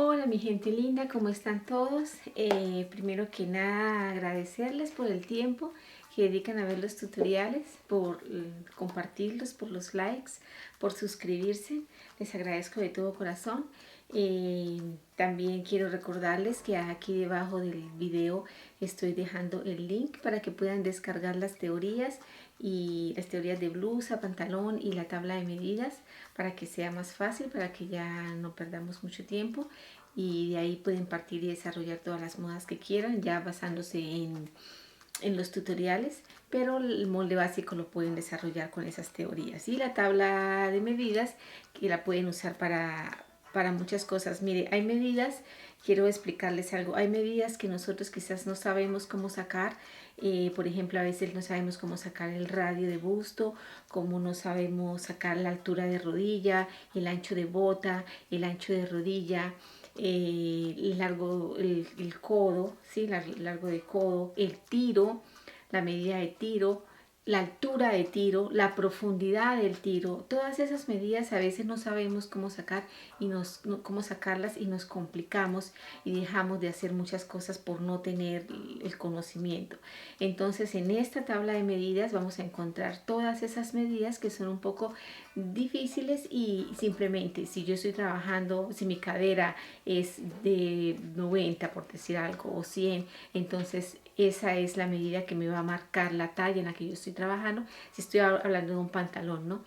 Hola mi gente linda, ¿cómo están todos? Primero que nada agradecerles por el tiempo que dedican a ver los tutoriales, por compartirlos, por los likes, por suscribirse. Les agradezco de todo corazón. También quiero recordarles que aquí debajo del video estoy dejando el link para que puedan descargar las teorías y las teorías de blusa, pantalón y la tabla de medidas para que sea más fácil, para que ya no perdamos mucho tiempo y de ahí pueden partir y desarrollar todas las modas que quieran ya basándose en los tutoriales, pero el molde básico lo pueden desarrollar con esas teorías y la tabla de medidas que la pueden usar para muchas cosas. Mire, hay medidas, quiero explicarles algo, hay medidas que nosotros quizás no sabemos cómo sacar. Por ejemplo, a veces no sabemos cómo sacar el radio de busto, como no sabemos sacar la altura de rodilla, el ancho de bota, el ancho de rodilla, el codo, ¿sí? Largo de codo, el tiro, la medida de tiro, la altura de tiro, la profundidad del tiro. Todas esas medidas a veces no sabemos cómo sacar y cómo sacarlas y nos complicamos y dejamos de hacer muchas cosas por no tener el conocimiento. Entonces en esta tabla de medidas vamos a encontrar todas esas medidas que son un poco difíciles y simplemente si yo estoy trabajando, si mi cadera es de 90 por decir algo o 100, entonces esa es la medida que me va a marcar la talla en la que yo estoy trabajando. Si estoy hablando de un pantalón, ¿no?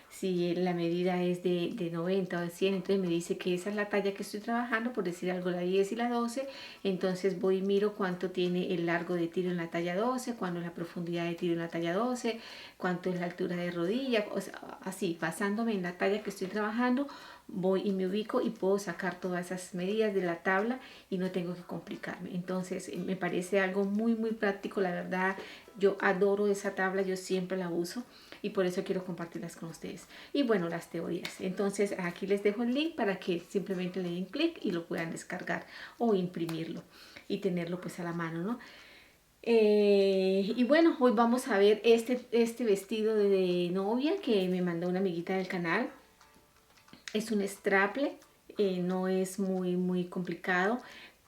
Si la medida es de 90 o de 100, entonces me dice que esa es la talla que estoy trabajando, por decir algo, la 10 y la 12, entonces voy y miro cuánto tiene el largo de tiro en la talla 12, cuánto es la profundidad de tiro en la talla 12, cuánto es la altura de rodilla, o sea, así, basándome en la talla que estoy trabajando, voy y me ubico y puedo sacar todas esas medidas de la tabla y no tengo que complicarme. Entonces me parece algo muy práctico, la verdad. Yo adoro esa tabla, yo siempre la uso y por eso quiero compartirlas con ustedes. Y bueno, las teorías. Entonces aquí les dejo el link para que simplemente le den clic y lo puedan descargar o imprimirlo y tenerlo pues a la mano, ¿no? Y bueno, hoy vamos a ver este vestido de novia que me mandó una amiguita del canal. Es un straple, no es muy complicado,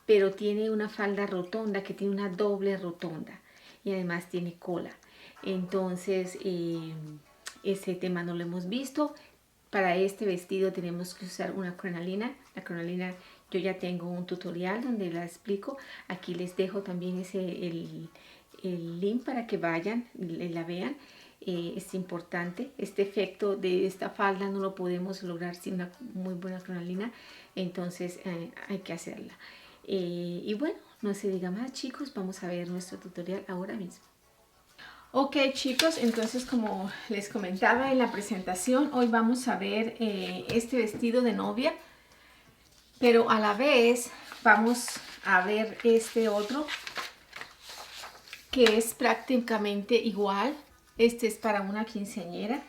pero tiene una falda rotonda que tiene una doble rotonda y además tiene cola. Entonces ese tema no lo hemos visto. Para este vestido tenemos que usar una crinolina. La crinolina yo ya tengo un tutorial donde la explico. Aquí les dejo también el link para que vayan y la vean. Es importante. Este efecto de esta falda no lo podemos lograr sin una muy buena crinolina, entonces hay que hacerla. Y bueno, no se diga más, chicos, vamos a ver nuestro tutorial ahora mismo. Ok, chicos, entonces como les comentaba en la presentación, hoy vamos a ver este vestido de novia, pero a la vez vamos a ver este otro que es prácticamente igual. Este es para una quinceañera.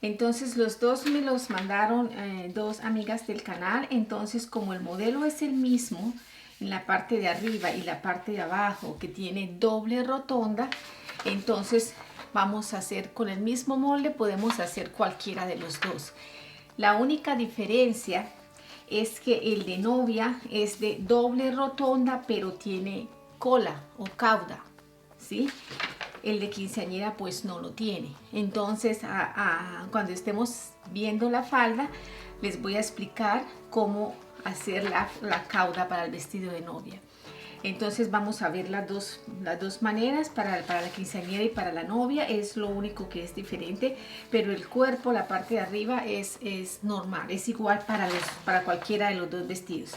Entonces los dos me los mandaron dos amigas del canal. Entonces como el modelo es el mismo en la parte de arriba y la parte de abajo, que tiene doble rotonda, entonces vamos a hacer con el mismo molde, podemos hacer cualquiera de los dos. La única diferencia es que el de novia es de doble rotonda, pero tiene cola o cauda, ¿sí? El de quinceañera pues no lo tiene. Entonces cuando estemos viendo la falda les voy a explicar cómo hacer la cauda para el vestido de novia. Entonces vamos a ver las dos maneras para la quinceañera y para la novia. Es lo único que es diferente, pero el cuerpo, la parte de arriba es normal, es igual para cualquiera de los dos vestidos.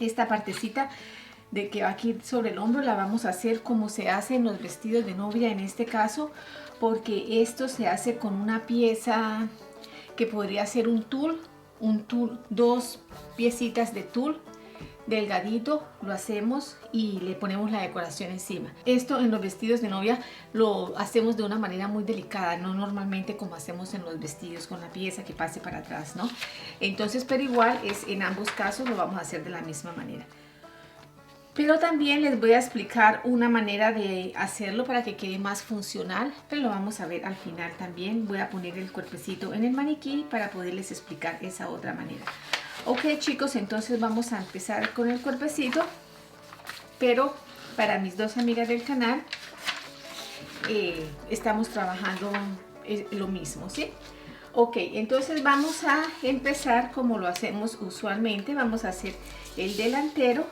Esta partecita de que va aquí sobre el hombro la vamos a hacer como se hace en los vestidos de novia en este caso, porque esto se hace con una pieza que podría ser un tul, dos piecitas de tul delgadito, lo hacemos y le ponemos la decoración encima. Esto en los vestidos de novia lo hacemos de una manera muy delicada, no normalmente como hacemos en los vestidos con la pieza que pase para atrás, ¿no? Entonces, pero igual en ambos casos lo vamos a hacer de la misma manera. Pero también les voy a explicar una manera de hacerlo para que quede más funcional, pero lo vamos a ver al final también. Voy a poner el cuerpecito en el maniquí para poderles explicar esa otra manera. Ok, chicos, entonces vamos a empezar con el cuerpecito, pero para mis dos amigas del canal estamos trabajando lo mismo, ¿sí? Ok, entonces vamos a empezar como lo hacemos usualmente. Vamos a hacer el delantero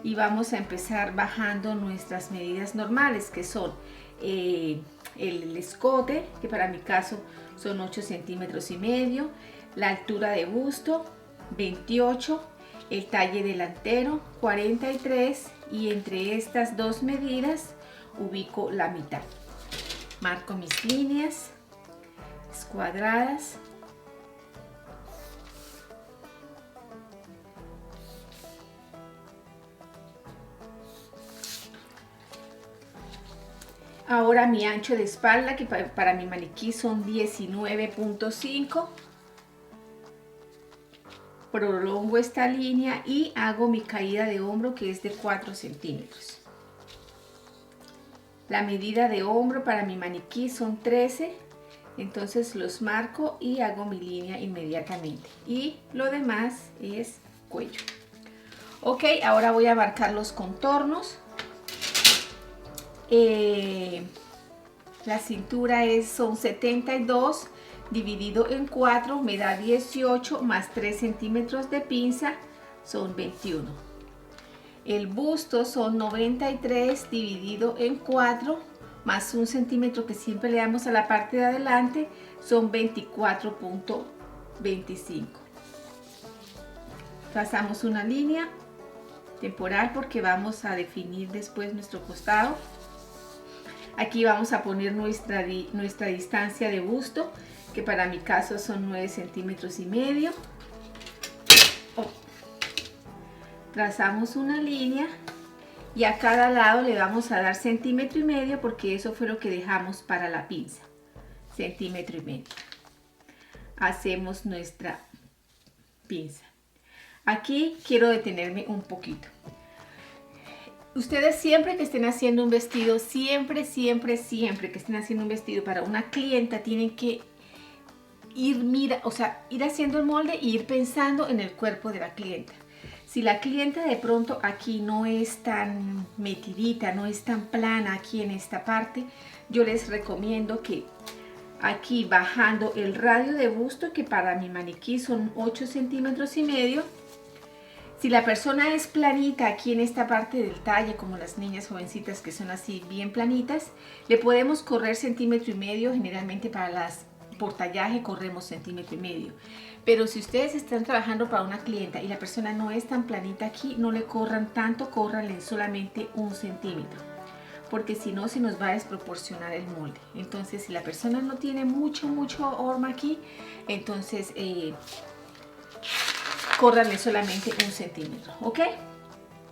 y vamos a empezar bajando nuestras medidas normales, que son el escote, que para mi caso son 8 centímetros y medio, la altura de busto 28, el talle delantero 43, y entre estas dos medidas ubico la mitad. Marco mis líneas cuadradas. Ahora mi ancho de espalda, que para mi maniquí son 19.5. Prolongo esta línea y hago mi caída de hombro, que es de 4 centímetros. La medida de hombro para mi maniquí son 13. Entonces los marco y hago mi línea inmediatamente, y lo demás es cuello. Ok, ahora voy a marcar los contornos. La cintura son 72 dividido en 4, me da 18, más 3 centímetros de pinza son 21. El busto son 93 dividido en 4, más 1 centímetro que siempre le damos a la parte de adelante, son 24.25. Trazamos una línea temporal porque vamos a definir después nuestro costado. Aquí vamos a poner nuestra distancia de busto, que para mi caso son 9 centímetros y medio. Trazamos una línea y a cada lado le vamos a dar 1,5 centímetros, porque eso fue lo que dejamos para la pinza, 1,5 centímetros. Hacemos nuestra pinza. Aquí quiero detenerme un poquito. Ustedes siempre que estén haciendo un vestido, siempre que estén haciendo un vestido para una clienta, tienen que ir haciendo el molde e ir pensando en el cuerpo de la clienta. Si la clienta de pronto aquí no es tan metidita, no es tan plana aquí en esta parte, yo les recomiendo que aquí, bajando el radio de busto, que para mi maniquí son 8 centímetros y medio, si la persona es planita aquí en esta parte del talle, como las niñas jovencitas que son así bien planitas, le podemos correr 1,5 centímetros. Generalmente para las por tallaje corremos 1,5 centímetros. Pero si ustedes están trabajando para una clienta y la persona no es tan planita aquí, no le corran tanto, córranle solamente 1 centímetro, porque si no se nos va a desproporcionar el molde. Entonces, si la persona no tiene mucho horma aquí, entonces córranle solamente 1 centímetro, ¿ok?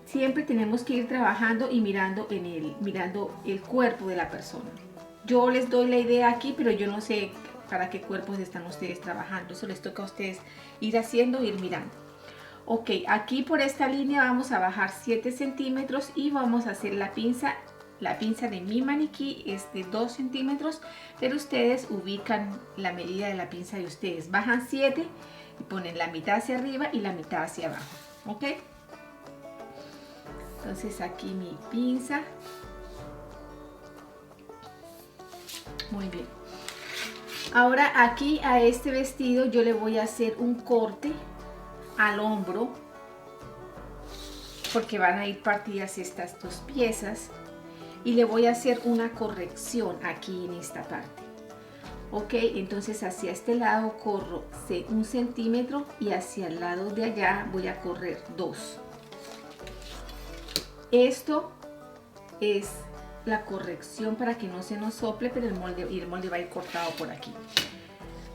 Siempre tenemos que ir trabajando y mirando el cuerpo de la persona. Yo les doy la idea aquí, pero yo no sé para qué cuerpos están ustedes trabajando. Eso les toca a ustedes ir haciendo, ir mirando. Ok, aquí por esta línea vamos a bajar 7 centímetros y vamos a hacer la pinza. La pinza de mi maniquí es de 2 centímetros, pero ustedes ubican la medida de la pinza de ustedes. Bajan 7 y ponen la mitad hacia arriba y la mitad hacia abajo. Ok, entonces aquí mi pinza. Muy bien. Ahora aquí a este vestido yo le voy a hacer un corte al hombro, porque van a ir partidas estas dos piezas, y le voy a hacer una corrección aquí en esta parte. Ok, entonces hacia este lado corro 1 centímetro y hacia el lado de allá voy a correr 2. Esto es la corrección para que no se nos sople, pero el molde va a ir cortado por aquí.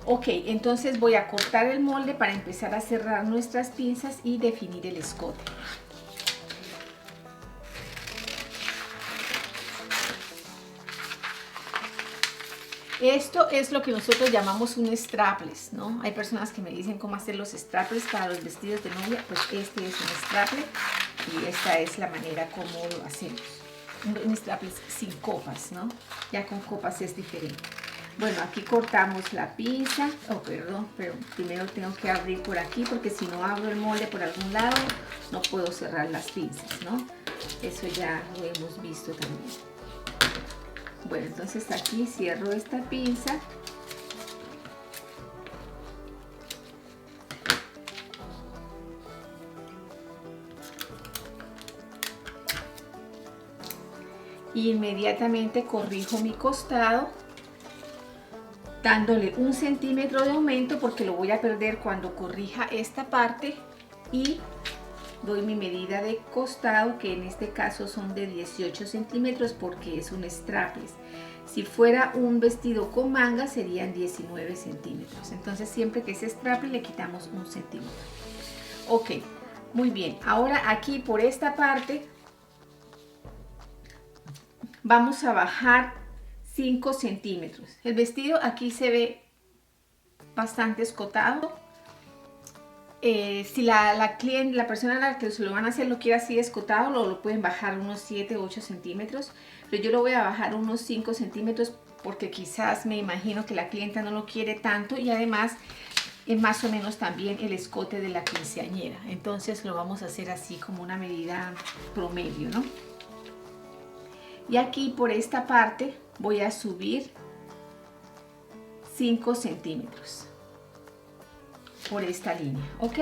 Ok, entonces voy a cortar el molde para empezar a cerrar nuestras pinzas y definir el escote. Esto es lo que nosotros llamamos un strapless, ¿no? Hay personas que me dicen cómo hacer los strapless para los vestidos de novia. Pues este es un strapless y esta es la manera como lo hacemos. Un strapless sin copas, ¿no? Ya con copas es diferente. Bueno, aquí cortamos la pinza. Oh, perdón, pero primero tengo que abrir por aquí porque si no abro el molde por algún lado no puedo cerrar las pinzas, ¿no? Eso ya lo hemos visto también. Bueno, entonces aquí cierro esta pinza. Y inmediatamente corrijo mi costado dándole 1 centímetro de aumento porque lo voy a perder cuando corrija esta parte, y doy mi medida de costado, que en este caso son de 18 centímetros porque es un strapless. Si fuera un vestido con manga serían 19 centímetros. Entonces siempre que es strapless le quitamos 1 centímetro. Ok, muy bien. Ahora aquí por esta parte vamos a bajar 5 centímetros. El vestido aquí se ve bastante escotado. Si la cliente, la persona a la que se lo van a hacer lo quiere así escotado, lo pueden bajar unos 7 o 8 centímetros. Pero yo lo voy a bajar unos 5 centímetros porque quizás me imagino que la clienta no lo quiere tanto, y además es más o menos también el escote de la quinceañera. Entonces lo vamos a hacer así como una medida promedio, ¿no? Y aquí por esta parte voy a subir 5 centímetros por esta línea, ¿ok?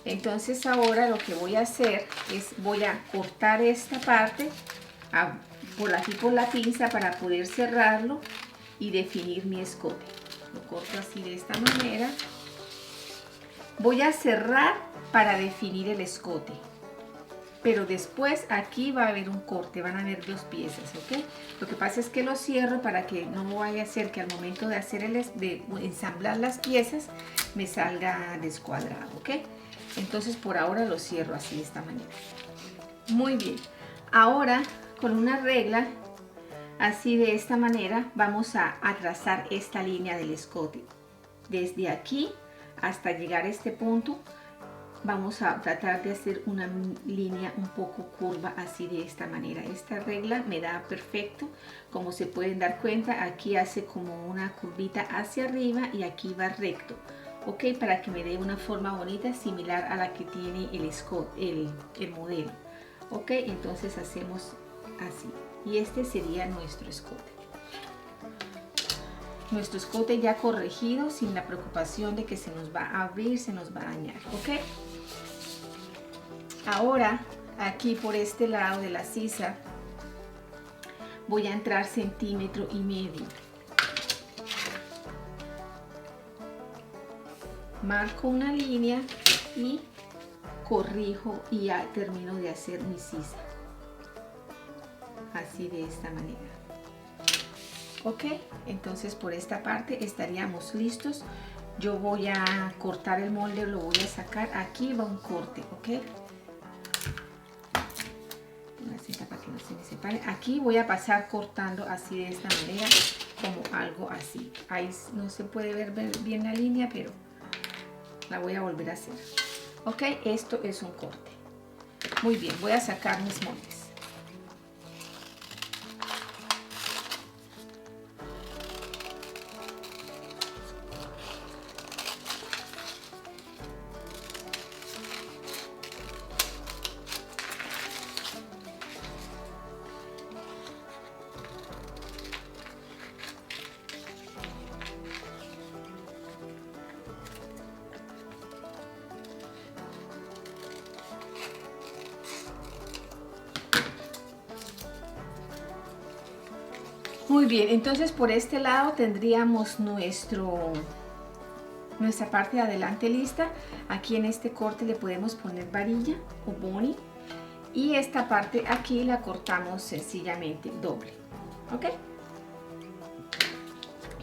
Entonces ahora lo que voy a hacer es voy a cortar esta parte por aquí por la pinza para poder cerrarlo y definir mi escote. Lo corto así de esta manera. Voy a cerrar para definir el escote, pero después aquí va a haber un corte, van a haber 2 piezas, ¿ok? Lo que pasa es que lo cierro para que no vaya a ser que al momento de hacer de ensamblar las piezas me salga descuadrado, ¿ok? Entonces por ahora lo cierro así de esta manera. Muy bien, ahora con una regla así de esta manera vamos a trazar esta línea del escote. Desde aquí hasta llegar a este punto vamos a tratar de hacer una línea un poco curva así de esta manera. Esta regla me da perfecto. Como se pueden dar cuenta, aquí hace como una curvita hacia arriba y aquí va recto, ok, para que me dé una forma bonita similar a la que tiene el modelo, ok. Entonces hacemos así y este sería nuestro escote. Nuestro escote ya corregido, sin la preocupación de que se nos va a abrir, se nos va a dañar, ok. Ahora aquí por este lado de la sisa voy a entrar 1,5 centímetros. Marco una línea y corrijo y ya termino de hacer mi sisa. Así de esta manera. Ok, entonces por esta parte estaríamos listos. Yo voy a cortar el molde, lo voy a sacar. Aquí va un corte, ok. Una cinta para que no se me separe. Aquí voy a pasar cortando así de esta manera, como algo así. Ahí no se puede ver bien la línea, pero la voy a volver a hacer. Ok, esto es un corte. Muy bien, voy a sacar mis moldes. Muy bien, entonces por este lado tendríamos nuestra parte de adelante lista. Aquí en este corte le podemos poner varilla o boni, y esta parte aquí la cortamos sencillamente doble, ¿ok?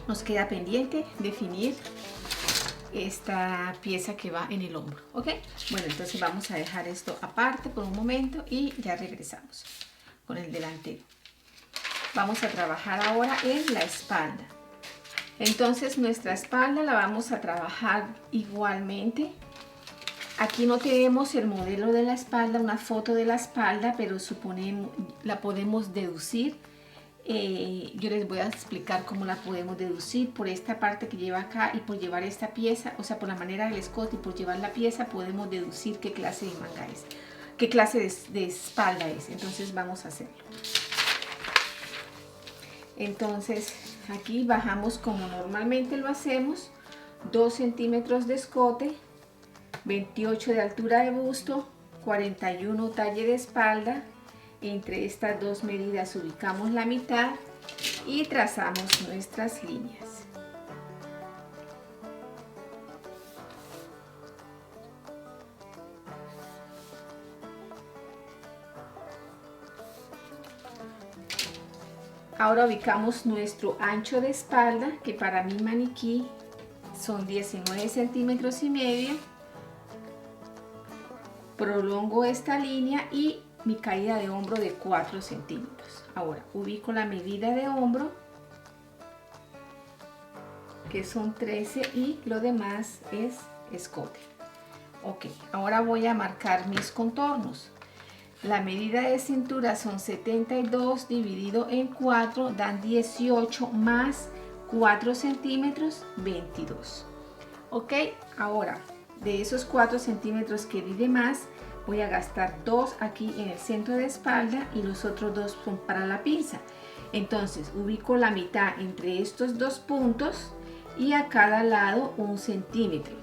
Nos queda pendiente definir esta pieza que va en el hombro, ¿ok? Bueno, entonces vamos a dejar esto aparte por un momento y ya regresamos con el delantero. Vamos a trabajar ahora en la espalda. Entonces nuestra espalda la vamos a trabajar igualmente. Aquí no tenemos el modelo de la espalda, una foto de la espalda, pero la podemos deducir yo les voy a explicar cómo la podemos deducir por esta parte que lleva acá y por llevar esta pieza, o sea, por la manera del escote y por llevar la pieza podemos deducir qué clase de manga es, qué clase de espalda es. Entonces vamos a hacerlo. Entonces aquí bajamos como normalmente lo hacemos, 2 centímetros de escote, 28 de altura de busto, 41 talle de espalda. Entre estas dos medidas ubicamos la mitad y trazamos nuestras líneas. Ahora ubicamos nuestro ancho de espalda, que para mi maniquí son 19 centímetros y medio. Prolongo esta línea y mi caída de hombro de 4 centímetros. Ahora ubico la medida de hombro, que son 13, y lo demás es escote. Ok, ahora voy a marcar mis contornos. La medida de cintura son 72 dividido en 4, dan 18 más 4 centímetros, 22. Ok, ahora de esos 4 centímetros que di de más, voy a gastar 2 aquí en el centro de espalda y los otros 2 son para la pinza. Entonces ubico la mitad entre estos dos puntos y a cada lado 1 centímetro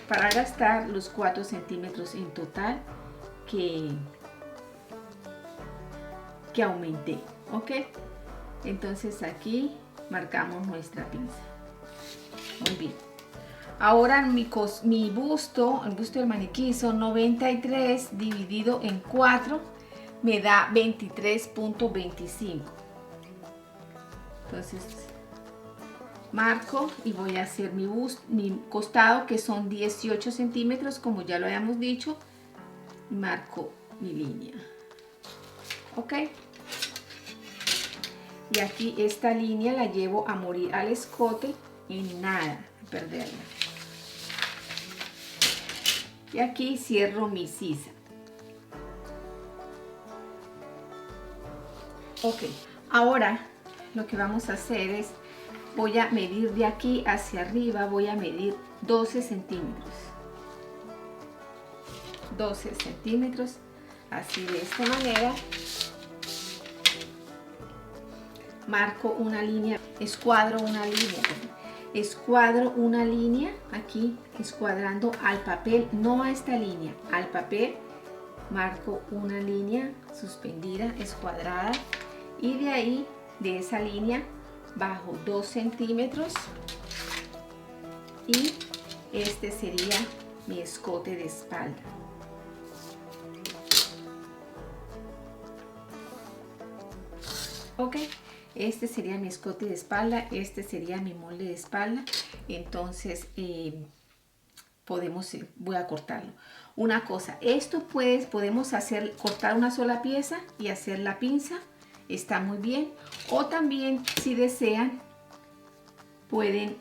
para gastar los 4 centímetros en total que aumenté. Ok, entonces aquí marcamos nuestra pinza. Muy bien. Ahora mi busto, el busto del maniquí son 93 dividido en 4, me da 23.25. Entonces marco y voy a hacer mi costado, que son 18 centímetros, como ya lo habíamos dicho. Marco mi línea. Ok. Y aquí esta línea la llevo a morir al escote, en nada, a perderla. Y aquí cierro mi sisa. Ok, ahora lo que vamos a hacer es, voy a medir de aquí hacia arriba, voy a medir 12 centímetros. 12 centímetros, así de esta manera. Marco una línea, escuadro una línea aquí, escuadrando al papel, no a esta línea, al papel. Marco una línea suspendida, escuadrada, y de ahí, de esa línea, bajo 2 centímetros y este sería mi escote de espalda. Ok, este sería mi escote de espalda, este sería mi molde de espalda. Entonces voy a cortarlo. Una cosa, esto podemos cortar una sola pieza y hacer la pinza, está muy bien. O también, si desean, pueden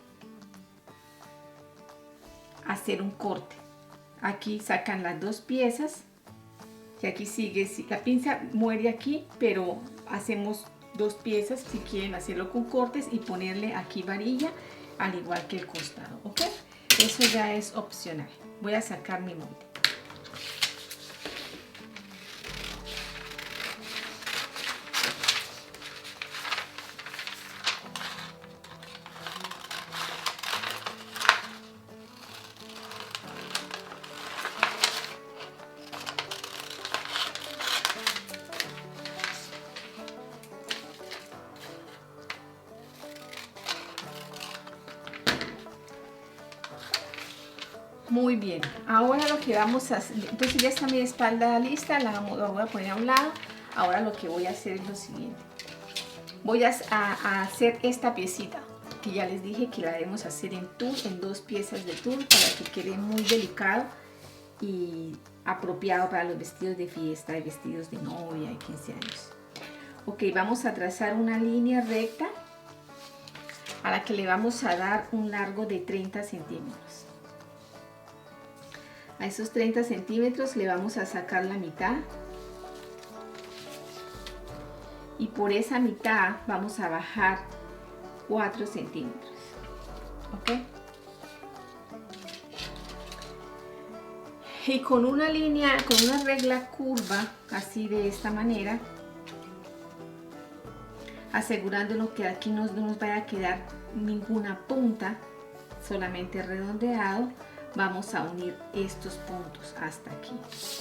hacer un corte. Aquí sacan las dos piezas, y aquí sigue, la pinza muere aquí, pero hacemos dos piezas si quieren hacerlo con cortes y ponerle aquí varilla, al igual que el costado. Ok, eso ya es opcional. Voy a sacar mi molde. Muy bien, ahora lo que vamos a hacer, entonces ya está mi espalda lista, la voy a poner a un lado. Ahora lo que voy a hacer es lo siguiente. Voy a hacer esta piecita, que ya les dije que la debemos hacer en tul, en dos piezas de tul, para que quede muy delicado y apropiado para los vestidos de fiesta, de vestidos de novia y 15 años. Ok, vamos a trazar una línea recta a la que le vamos a dar un largo de 30 centímetros. A esos 30 centímetros le vamos a sacar la mitad y por esa mitad vamos a bajar 4 centímetros. ¿Ok? Y con una línea, con una regla curva, así de esta manera, asegurándonos que aquí no nos vaya a quedar ninguna punta, solamente redondeado, vamos a unir estos puntos hasta aquí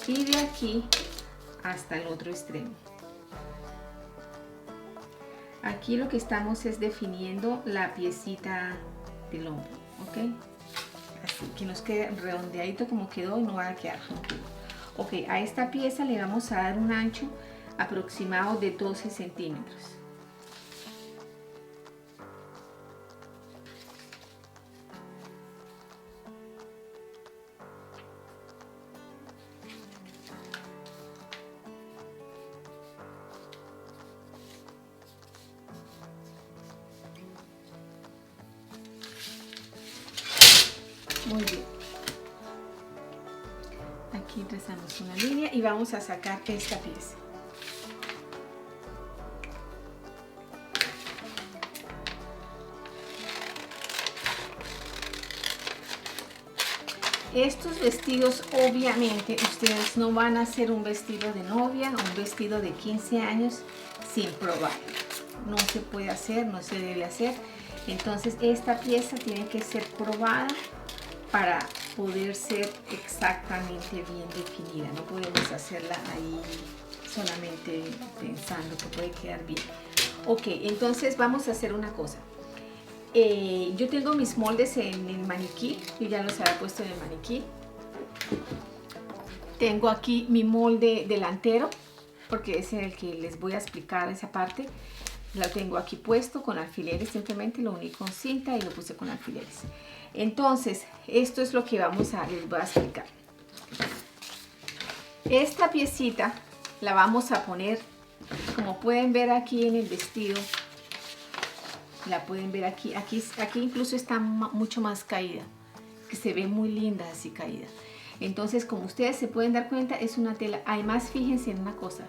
y de aquí hasta el otro extremo. Aquí lo que estamos es definiendo la piecita del hombro, ¿ok? Así que nos quede redondeadito como quedó y no va a quedar juntudo. Ok, a esta pieza le vamos a dar un ancho aproximado de 12 centímetros. Muy bien. Aquí trazamos una línea y vamos a sacar esta pieza. Estos vestidos obviamente ustedes no van a hacer un vestido de novia o un vestido de 15 años sin probar. No se puede hacer, no se debe hacer. Entonces esta pieza tiene que ser probada para poder ser exactamente bien definida. No podemos hacerla ahí solamente pensando que puede quedar bien. Ok, entonces vamos a hacer una cosa. Yo tengo mis moldes en el maniquí, yo ya los había puesto en el maniquí. Tengo aquí mi molde delantero, porque es el que les voy a explicar esa parte. Lo tengo aquí puesto con alfileres, simplemente lo uní con cinta y lo puse con alfileres. Entonces, esto es lo que les voy a explicar. Esta piecita la vamos a poner, como pueden ver aquí en el vestido, la pueden ver aquí incluso está mucho más caída, que se ve muy linda así caída. Entonces, como ustedes se pueden dar cuenta, es una tela. Además, fíjense en una cosa,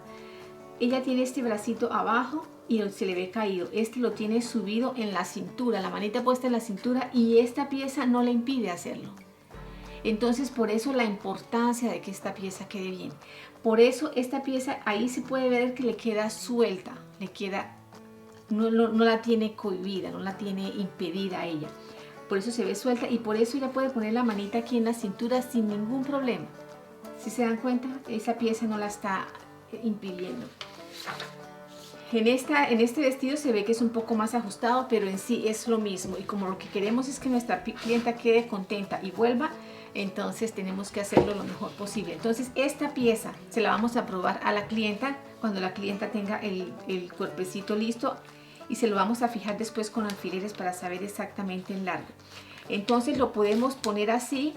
ella tiene este bracito abajo y se le ve caído, este lo tiene subido en la cintura, la manita puesta en la cintura, y esta pieza no le impide hacerlo. Entonces, por eso la importancia de que esta pieza quede bien. Por eso esta pieza ahí se puede ver que le queda suelta, le queda, no la tiene cohibida, no la tiene impedida a ella. Por eso se ve suelta y por eso ella puede poner la manita aquí en la cintura sin ningún problema. Si se dan cuenta, esa pieza no la está impidiendo. En este vestido se ve que es un poco más ajustado, pero en sí es lo mismo. Y como lo que queremos es que nuestra clienta quede contenta y vuelva, entonces tenemos que hacerlo lo mejor posible. Entonces esta pieza se la vamos a probar a la clienta cuando la clienta tenga el cuerpecito listo, y se lo vamos a fijar después con alfileres para saber exactamente el largo. Entonces lo podemos poner así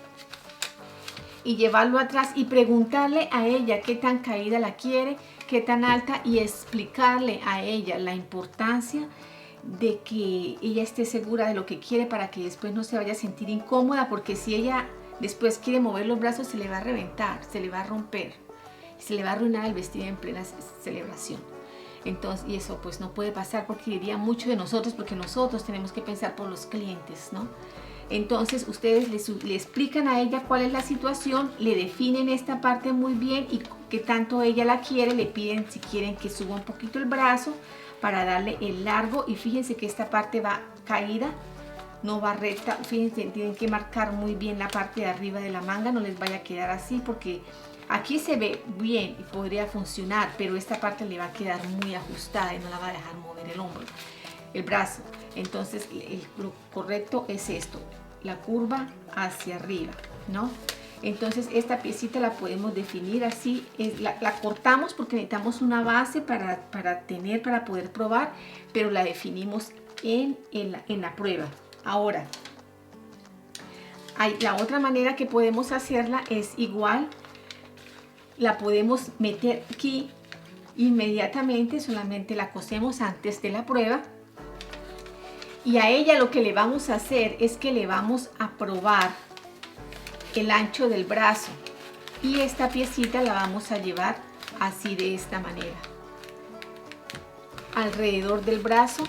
y llevarlo atrás y preguntarle a ella qué tan caída la quiere, qué tan alta, y explicarle a ella la importancia de que ella esté segura de lo que quiere para que después no se vaya a sentir incómoda, porque si ella después quiere mover los brazos se le va a reventar, se le va a romper, se le va a arruinar el vestido en plena celebración. Entonces, y eso pues no puede pasar, porque diría mucho de nosotros, porque nosotros tenemos que pensar por los clientes, ¿no? Entonces ustedes le explican a ella cuál es la situación, le definen esta parte muy bien y qué tanto ella la quiere, le piden si quieren que suba un poquito el brazo para darle el largo, y fíjense que esta parte va caída, no va recta. Fíjense, tienen que marcar muy bien la parte de arriba de la manga, no les vaya a quedar así, porque aquí se ve bien y podría funcionar, pero esta parte le va a quedar muy ajustada y no la va a dejar mover el brazo. Entonces lo correcto es esto, la curva hacia arriba, ¿no? Entonces esta piecita la podemos definir así, la cortamos porque necesitamos una base para poder probar, pero la definimos en la prueba. Ahora, la otra manera que podemos hacerla es igual, la podemos meter aquí inmediatamente, solamente la cosemos antes de la prueba. Y a ella lo que le vamos a hacer es que le vamos a probar el ancho del brazo, y esta piecita la vamos a llevar así de esta manera. alrededor del brazo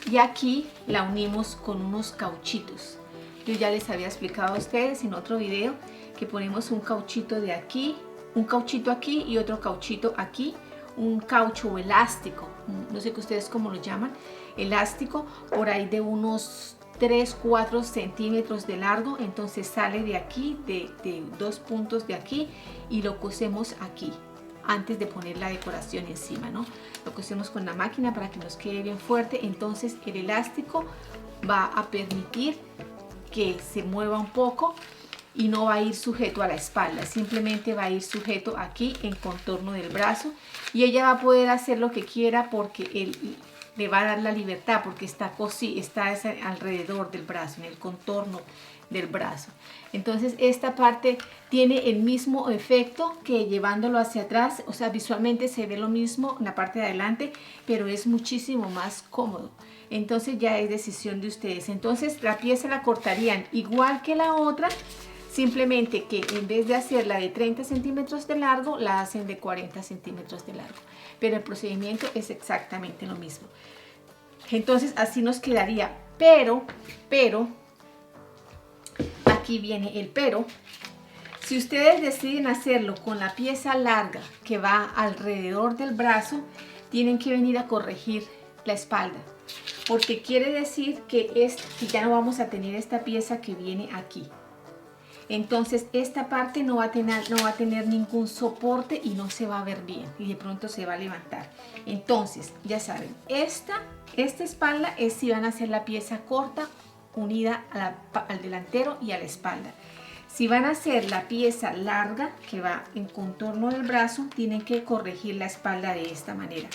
y aquí la unimos con unos cauchitos. Yo ya les había explicado a ustedes en otro video que ponemos un cauchito de aquí, un cauchito aquí y otro cauchito aquí, un caucho o elástico, no sé que ustedes cómo lo llaman, elástico por ahí de unos 3-4 centímetros de largo. Entonces sale de aquí, de 2 puntos de aquí, y lo cosemos aquí antes de poner la decoración encima, ¿no? Lo cosemos con la máquina para que nos quede bien fuerte. Entonces el elástico va a permitir que se mueva un poco y no va a ir sujeto a la espalda, simplemente va a ir sujeto aquí en contorno del brazo, y ella va a poder hacer lo que quiera porque él le va a dar la libertad, porque está alrededor del brazo, en el contorno del brazo. Entonces esta parte tiene el mismo efecto que llevándolo hacia atrás, o sea, visualmente se ve lo mismo en la parte de adelante, pero es muchísimo más cómodo. Entonces ya es decisión de ustedes. Entonces la pieza la cortarían igual que la otra, simplemente que en vez de hacerla de 30 centímetros de largo, la hacen de 40 centímetros de largo. Pero el procedimiento es exactamente lo mismo. Entonces así nos quedaría, pero, aquí viene el pero. Si ustedes deciden hacerlo con la pieza larga que va alrededor del brazo, tienen que venir a corregir la espalda, porque quiere decir que ya no vamos a tener esta pieza que viene aquí. Entonces esta parte no va a tener ningún soporte y no se va a ver bien y de pronto se va a levantar. Entonces ya saben, esta espalda es si van a hacer la pieza corta unida al delantero y a la espalda. Si van a hacer la pieza larga que va en contorno del brazo, tienen que corregir la espalda de esta manera.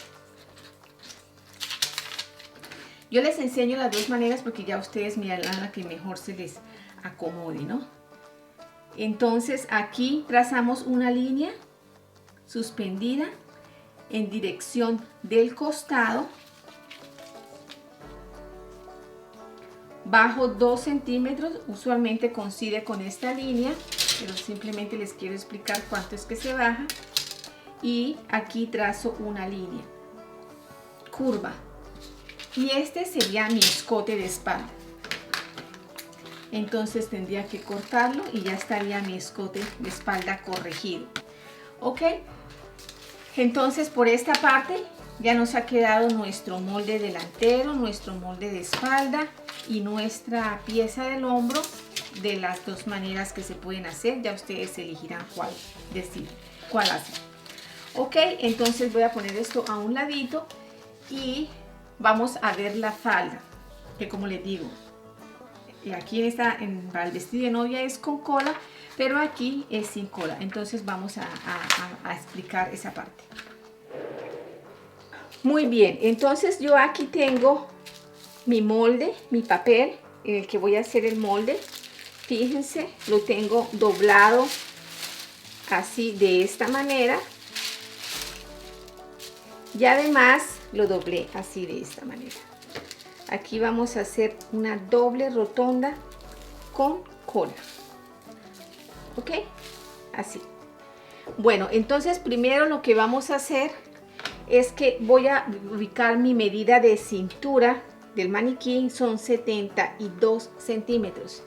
Yo les enseño las dos maneras porque ya ustedes mirarán la que mejor se les acomode, ¿no? Entonces aquí trazamos una línea suspendida en dirección del costado, bajo 2 centímetros, usualmente coincide con esta línea, pero simplemente les quiero explicar cuánto es que se baja, y aquí trazo una línea curva, y este sería mi escote de espalda. Entonces tendría que cortarlo y ya estaría mi escote de espalda corregido. ¿Ok? Entonces por esta parte ya nos ha quedado nuestro molde delantero, nuestro molde de espalda y nuestra pieza del hombro de las dos maneras que se pueden hacer. Ya ustedes elegirán cuál hacer. Ok, entonces voy a poner esto a un ladito y vamos a ver la falda, que como les digo, y aquí para el vestido de novia es con cola, pero aquí es sin cola. Entonces vamos a explicar esa parte. Muy bien, entonces yo aquí tengo mi molde, mi papel en el que voy a hacer el molde. Fíjense, lo tengo doblado así de esta manera. Y además lo doblé así de esta manera. Aquí vamos a hacer una doble rotonda con cola. ¿Ok? Así. Bueno, entonces primero lo que vamos a hacer es que voy a ubicar mi medida de cintura del maniquí. Son 72 centímetros.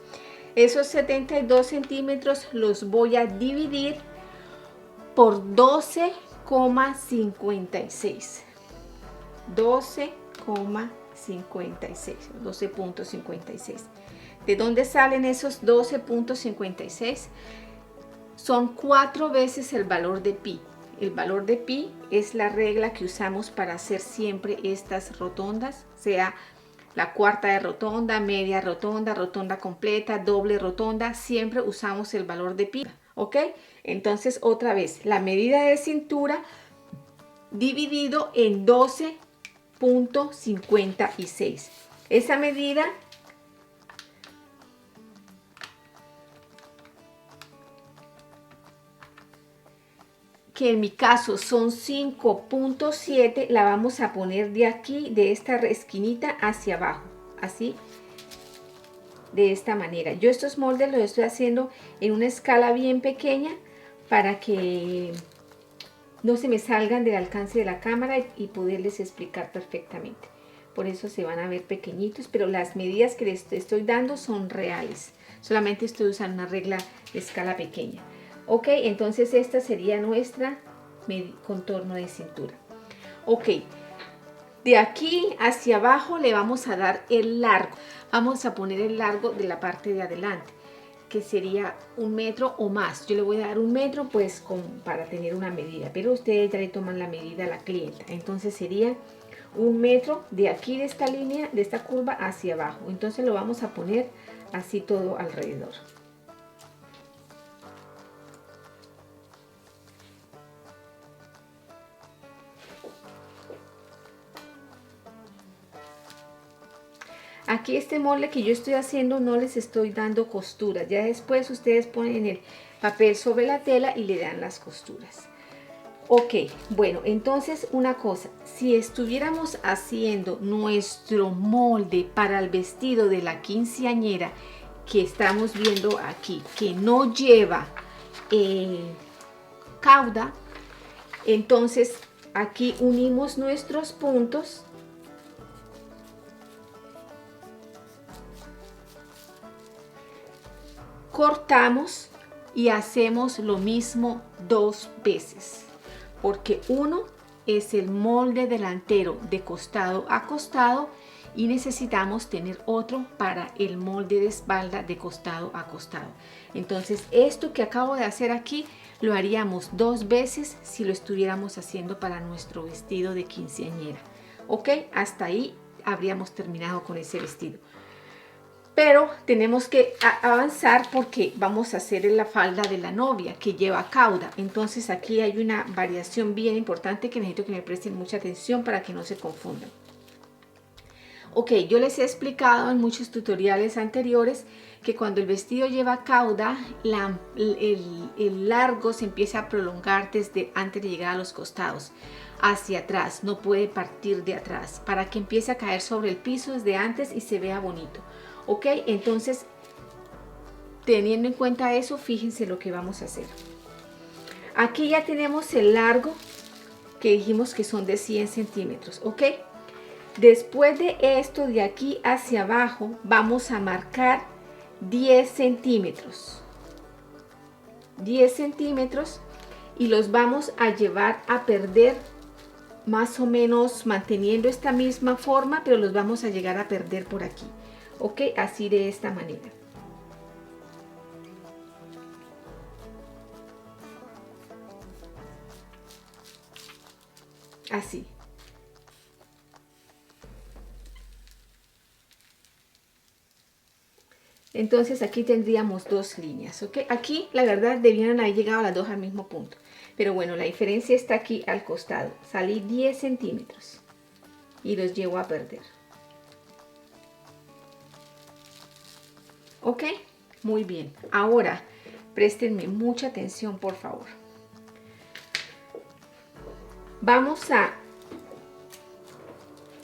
Esos 72 centímetros los voy a dividir por 12,56. 12,56. ¿De dónde salen esos 12,56? Son 4 veces el valor de pi. El valor de pi es la regla que usamos para hacer siempre estas rotondas, sea la cuarta de rotonda, media rotonda, rotonda completa, doble rotonda, siempre usamos el valor de pi. ¿Ok? Entonces otra vez, la medida de cintura dividido en 12,56. Esa medida que en mi caso son 5,7, la vamos a poner de aquí, de esta esquinita hacia abajo, así, de esta manera. Yo estos moldes los estoy haciendo en una escala bien pequeña para que no se me salgan del alcance de la cámara y poderles explicar perfectamente. Por eso se van a ver pequeñitos, pero las medidas que les estoy dando son reales. Solamente estoy usando una regla de escala pequeña. Ok, entonces esta sería nuestra contorno de cintura. Ok, de aquí hacia abajo le vamos a dar el largo. Vamos a poner el largo de la parte de adelante, que sería 1 metro o más. Yo le voy a dar 1 metro pues para tener una medida, pero ustedes ya le toman la medida a la clienta. Entonces sería 1 metro de aquí, de esta línea, de esta curva hacia abajo. Entonces lo vamos a poner así todo alrededor. Aquí este molde que yo estoy haciendo no les estoy dando costuras. Ya después ustedes ponen el papel sobre la tela y le dan las costuras. Ok, bueno, entonces una cosa, si estuviéramos haciendo nuestro molde para el vestido de la quinceañera que estamos viendo aquí, que no lleva cauda, entonces aquí unimos nuestros puntos . Cortamos y hacemos lo mismo 2 veces, porque uno es el molde delantero de costado a costado y necesitamos tener otro para el molde de espalda de costado a costado. Entonces esto que acabo de hacer aquí lo haríamos 2 veces si lo estuviéramos haciendo para nuestro vestido de quinceañera. Ok, hasta ahí habríamos terminado con ese vestido. Pero tenemos que avanzar porque vamos a hacer la falda de la novia que lleva cauda. Entonces aquí hay una variación bien importante que necesito que me presten mucha atención para que no se confundan. Ok, yo les he explicado en muchos tutoriales anteriores que cuando el vestido lleva cauda, el largo se empieza a prolongar desde antes de llegar a los costados hacia atrás, no puede partir de atrás, para que empiece a caer sobre el piso desde antes y se vea bonito. Ok, entonces teniendo en cuenta eso, fíjense lo que vamos a hacer. Aquí ya tenemos el largo que dijimos que son de 100 centímetros. Ok, después de esto, de aquí hacia abajo, vamos a marcar 10 centímetros. 10 centímetros y los vamos a llevar a perder más o menos manteniendo esta misma forma, pero los vamos a llegar a perder por aquí. Ok, así de esta manera. Así. Entonces aquí tendríamos 2 líneas, ¿ok? Aquí la verdad debieran haber llegado las 2 al mismo punto. Pero bueno, la diferencia está aquí al costado. Salí 10 centímetros y los llevo a perder. ¿Ok? Muy bien. Ahora, préstenme mucha atención, por favor. Vamos a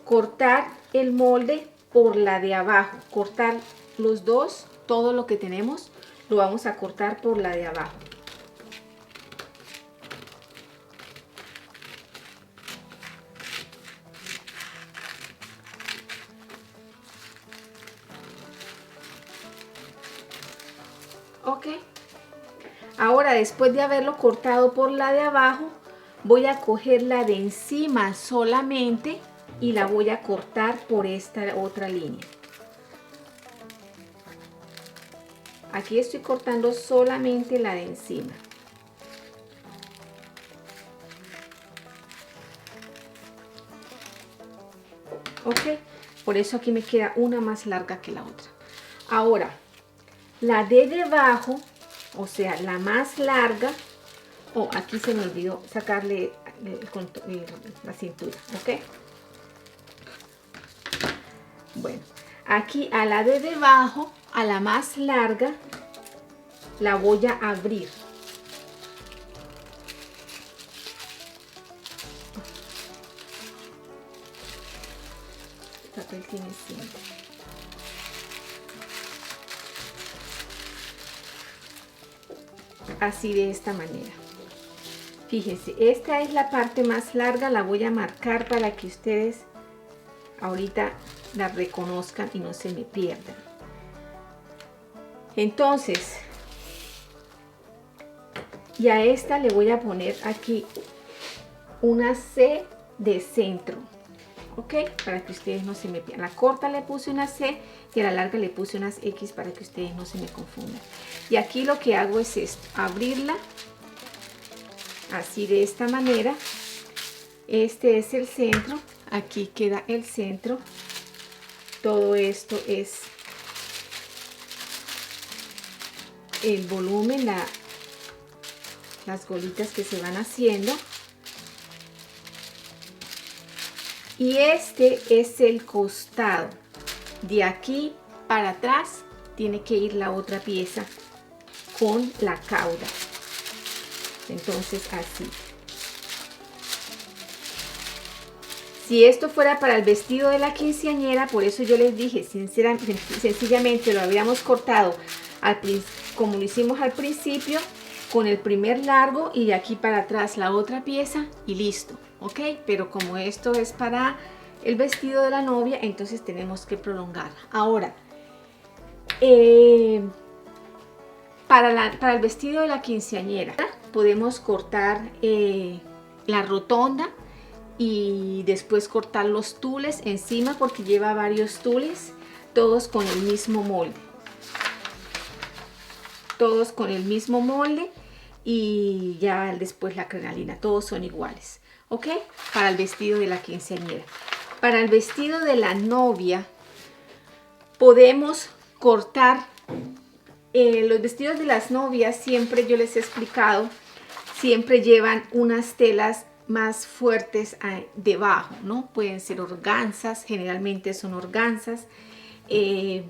cortar el molde por la de abajo. Cortar los dos, todo lo que tenemos, lo vamos a cortar por la de abajo. Ok, ahora después de haberlo cortado por la de abajo, voy a coger la de encima solamente y la voy a cortar por esta otra línea. Aquí estoy cortando solamente la de encima. Ok, por eso aquí me queda una más larga que la otra. Ahora, la de debajo, o sea, la más larga, aquí se me olvidó sacarle la cintura, ¿ok? Bueno, aquí a la de debajo, a la más larga, la voy a abrir. El papel tiene cinta. Así de esta manera. Fíjense, esta es la parte más larga, la voy a marcar para que ustedes ahorita la reconozcan y no se me pierdan. Entonces, y a esta le voy a poner aquí una C de centro, ok, para que ustedes no se me pierdan. A la corta le puse una C y a la larga le puse unas X para que ustedes no se me confundan. Y aquí lo que hago es esto, abrirla así de esta manera. Este es el centro, aquí queda el centro. Todo esto es el volumen, las golitas que se van haciendo. Y este es el costado. De aquí para atrás tiene que ir la otra pieza con la cauda. Entonces así. Si esto fuera para el vestido de la quinceañera, por eso yo les dije, sencillamente lo habíamos cortado como lo hicimos al principio, con el primer largo y de aquí para atrás la otra pieza y listo, ¿ok? Pero como esto es para el vestido de la novia, entonces tenemos que prolongar. Ahora, para el vestido de la quinceañera podemos cortar la rotonda y después cortar los tules encima porque lleva varios tules, todos con el mismo molde. Todos con el mismo molde y ya después la crenalina, todos son iguales, ¿ok? Para el vestido de la quinceañera. Para el vestido de la novia podemos cortar los vestidos de las novias, siempre yo les he explicado, siempre llevan unas telas más fuertes debajo, ¿no? Pueden ser organzas, generalmente son organzas,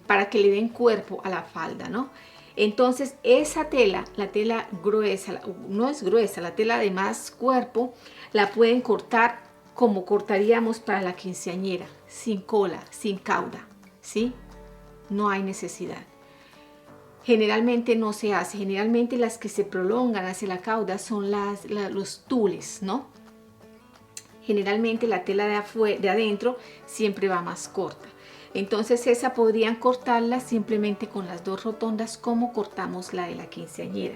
para que le den cuerpo a la falda, ¿no? Entonces esa tela, la tela gruesa, no es gruesa, la tela de más cuerpo, la pueden cortar como cortaríamos para la quinceañera, sin cola, sin cauda, ¿sí? No hay necesidad. Generalmente no se hace, generalmente las que se prolongan hacia la cauda son los tules, ¿no? Generalmente la tela de adentro siempre va más corta. Entonces esa podrían cortarla simplemente con las dos rotondas como cortamos la de la quinceañera.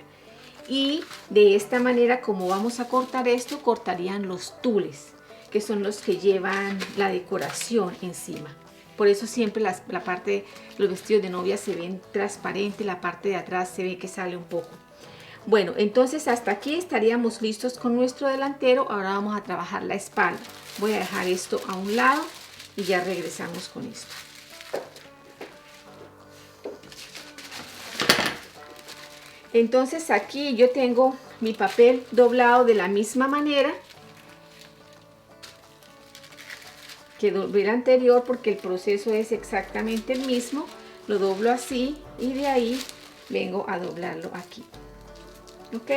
Y de esta manera, como vamos a cortar esto, cortarían los tules, que son los que llevan la decoración encima. Por eso siempre la parte de los vestidos de novia se ven transparente, la parte de atrás se ve que sale un poco. Bueno, entonces hasta aquí estaríamos listos con nuestro delantero. Ahora vamos a trabajar la espalda. Voy a dejar esto a un lado y ya regresamos con esto. Entonces aquí yo tengo mi papel doblado de la misma manera que doblé el anterior, porque el proceso es exactamente el mismo. Lo doblo así y de ahí vengo a doblarlo aquí, ¿ok?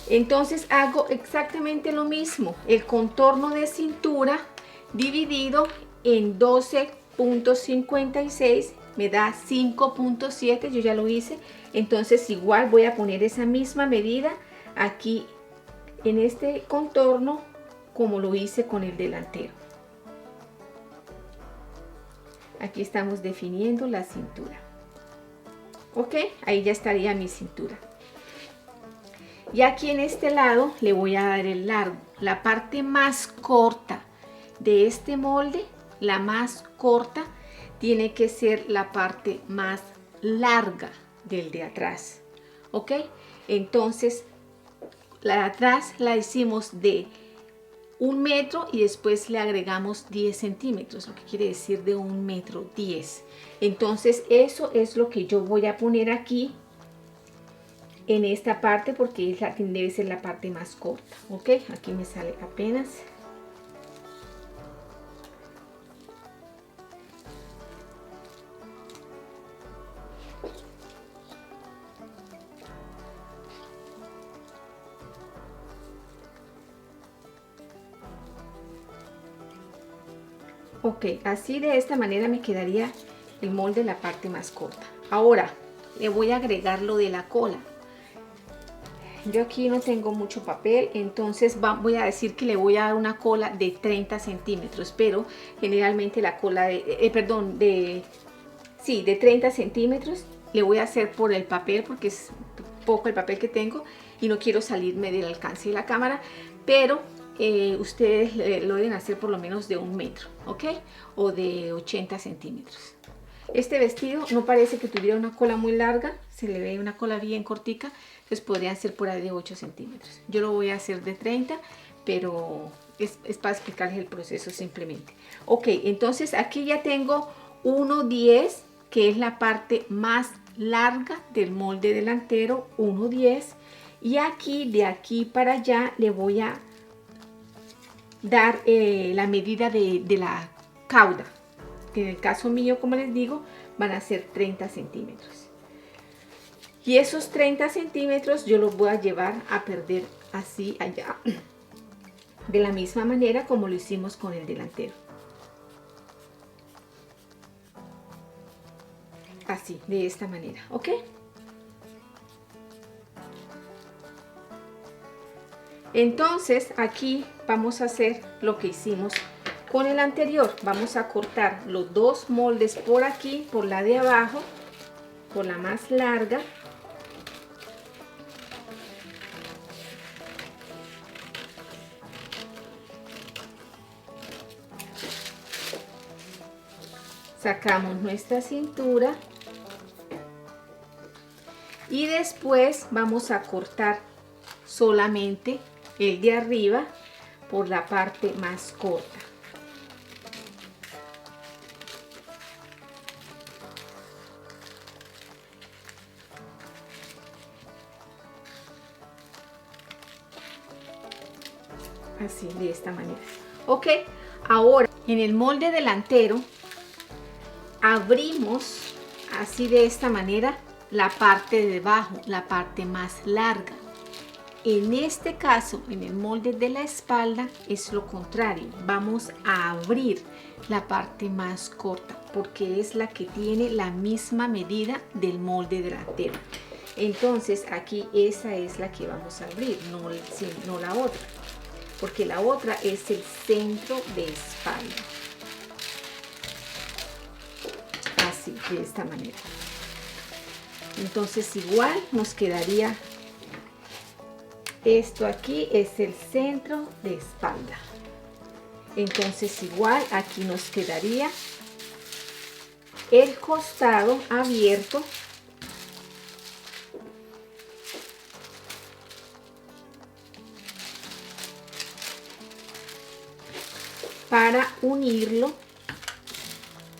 Entonces hago exactamente lo mismo, el contorno de cintura dividido en 12.56 me da 5.7, yo ya lo hice. Entonces igual voy a poner esa misma medida aquí en este contorno como lo hice con el delantero. Aquí estamos definiendo la cintura, ok, ahí ya estaría mi cintura. Y aquí en este lado le voy a dar el largo. La parte más corta de este molde, la más corta, tiene que ser la parte más larga del de atrás, ok. Entonces la de atrás la hicimos de 1 metro y después le agregamos 10 centímetros, lo que quiere decir de 1 metro 10. Entonces eso es lo que yo voy a poner aquí en esta parte, porque es debe ser la parte más corta, ok. Aquí me sale apenas. Ok, así de esta manera me quedaría el molde, la parte más corta. Ahora le voy a agregar lo de la cola. yo aquí no tengo mucho papel, entonces voy a decir que le voy a dar una cola de 30 centímetros, pero generalmente la cola de 30 centímetros le voy a hacer por el papel, porque es poco el papel que tengo y no quiero salirme del alcance de la cámara, pero ustedes lo deben hacer por lo menos de 1 metro, ¿ok? O de 80 centímetros. Este vestido no parece que tuviera una cola muy larga, se le ve una cola bien cortica, entonces podrían ser por ahí de 8 centímetros. Yo lo voy a hacer de 30, pero es para explicarles el proceso simplemente. Ok, entonces aquí ya tengo 1,10, que es la parte más larga del molde delantero, 1,10. Y aquí, de aquí para allá, le voy a dar la medida de la cauda, que en el caso mío, como les digo, van a ser 30 centímetros. Y esos 30 centímetros yo los voy a llevar a perder así allá, de la misma manera como lo hicimos con el delantero. Así, de esta manera, ¿ok? Entonces aquí vamos a hacer lo que hicimos con el anterior. Vamos a cortar los dos moldes por aquí, por la de abajo, por la más larga. Sacamos nuestra cintura y después vamos a cortar solamente el de arriba por la parte más corta. Así, de esta manera. Ok, ahora en el molde delantero abrimos así de esta manera la parte de debajo, la parte más larga. En este caso, en el molde de la espalda es lo contrario, vamos a abrir la parte más corta porque es la que tiene la misma medida del molde delantero. Entonces aquí esa es la que vamos a abrir, no la otra, porque la otra es el centro de espalda. Así, de esta manera. Entonces igual nos quedaría esto aquí, es el centro de espalda. Entonces igual aquí nos quedaría el costado abierto para unirlo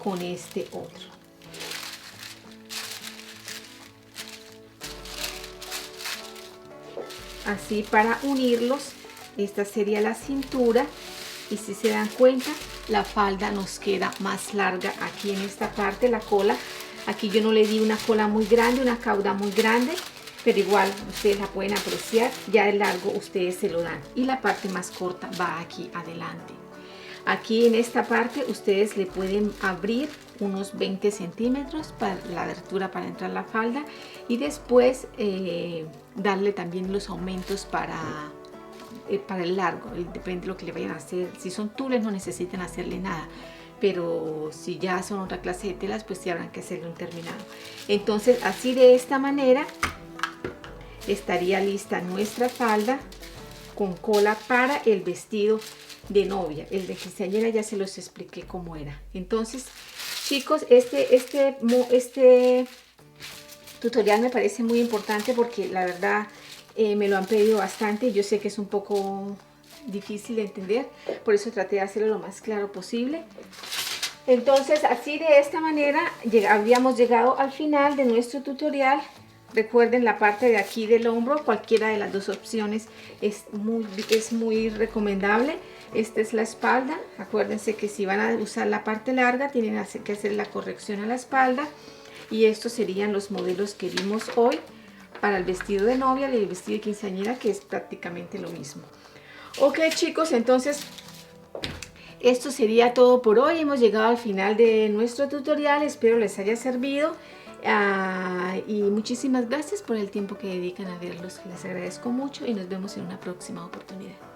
con este otro. Así, para unirlos, esta sería la cintura, y si se dan cuenta, la falda nos queda más larga aquí en esta parte, la cola. Aquí yo no le di una cola muy grande, una cauda muy grande, pero igual ustedes la pueden apreciar, ya el largo ustedes se lo dan, y la parte más corta va aquí adelante. Aquí en esta parte ustedes le pueden abrir unos 20 centímetros para la abertura para entrar la falda, y después darle también los aumentos para el largo. Depende de lo que le vayan a hacer. Si son tules no necesitan hacerle nada, pero si ya son otra clase de telas, pues sí habrán que hacerle un terminado. Entonces así, de esta manera estaría lista nuestra falda con cola para el vestido de novia. El de quinceañera ya se los expliqué cómo era. Entonces, chicos, este tutorial me parece muy importante porque la verdad me lo han pedido bastante. Yo sé que es un poco difícil de entender, por eso traté de hacerlo lo más claro posible. Entonces, así, de esta manera habíamos llegado al final de nuestro tutorial. Recuerden, la parte de aquí del hombro, cualquiera de las dos opciones es muy recomendable. Esta es la espalda. Acuérdense que si van a usar la parte larga, tienen que hacer la corrección a la espalda. Y estos serían los modelos que vimos hoy para el vestido de novia y el vestido de quinceañera, que es prácticamente lo mismo. Ok, chicos, entonces esto sería todo por hoy. Hemos llegado al final de nuestro tutorial. Espero les haya servido. Y muchísimas gracias por el tiempo que dedican a verlos. Les agradezco mucho y nos vemos en una próxima oportunidad.